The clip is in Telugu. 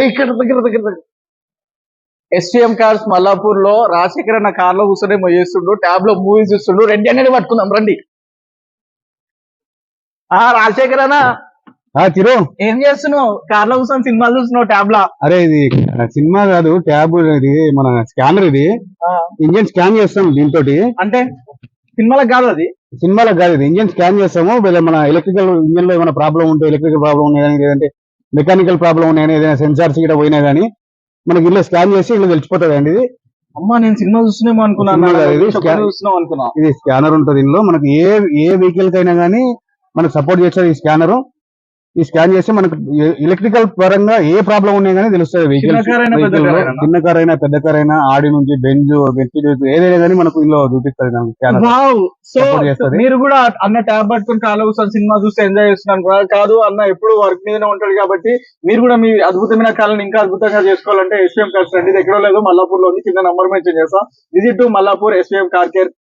ఇక్కడ దగ్గర ఎస్టీఎం కార్స్ మల్లాపూర్ లో రాజశేఖర్ అన్న కార్ లో కూర్చొని చేస్తుండు, ట్యాబ్ లో మూవీ చూస్తుండు. రెడ్డి అనేది పట్టుకుందాం రండి. రాజశేఖర్ అన్న చిరు ఏం చేస్తున్నావు? కార్ లో కూర్చొని సినిమాలు చూస్తున్నావు ట్యాబ్ లా? అరే ఇది సినిమా కాదు, ట్యాబ్. ఇది మన స్కానర్. ఇది ఇంజిన్ స్కాన్ చేస్తాం దీంతో. అంటే సినిమాలకు కాదు, అది సినిమాలకు కాదు. ఇది ఇంజిన్ స్కాన్ చేస్తాము. మన ఎలక్ట్రికల్ ఇంజిన్ లో ఏమైనా ప్రాబ్లం ఉంటే, ఎలక్ట్రికల్ ప్రాబ్లం ఉన్నాయని, లేదంటే మెకానికల్ ప్రాబ్లం ఉన్నాయని, ఏదైనా సెన్సార్స్ కూడా పోయినా కానీ మనకి ఇల్లు స్కాన్ చేసి ఇల్లు తెలిసిపోతుంది అండి. ఇది అమ్మా నేను సినిమా చూస్తున్నామో అనుకున్నాను. ఇది స్కానర్ ఉంటుంది ఇందులో. మనకి ఏ వెహికల్ కైనా కానీ మనకు సపోర్ట్ చేస్తారు ఈ స్కానర్. ఈ స్కాన్ చేసి మనకు ఎలక్ట్రికల్ పరంగా ఏ ప్రాబ్లం ఉన్నాయి కానీ తెలుస్తుంది. వెహికల్ చిన్న కార్ అయినా పెద్ద కార్ అయినా, ఆడి నుంచి బెంజ్ ఏదైనా కానీ మనకు ఇందులో చూపిస్తుంది. మీరు కూడా అన్న ట్యాబ్ పట్టుకుని కాలు కూర్చొని సినిమా చూస్తే ఎంజాయ్ చేస్తున్నాను కాదు అన్న, ఎప్పుడు వర్క్ మీదనే ఉంటాడు కాబట్టి మీరు కూడా మీ అద్భుతమైన కాలను ఇంకా అద్భుతంగా చేసుకోవాలంటే ఎస్వీఎం కార్స్ రండి. ఎక్కడో లేదు, మల్లాపూర్ లో ఉంది. కింద నంబర్ మెన్షన్ చేస్తాం. Visit to Mallapur SVM car care.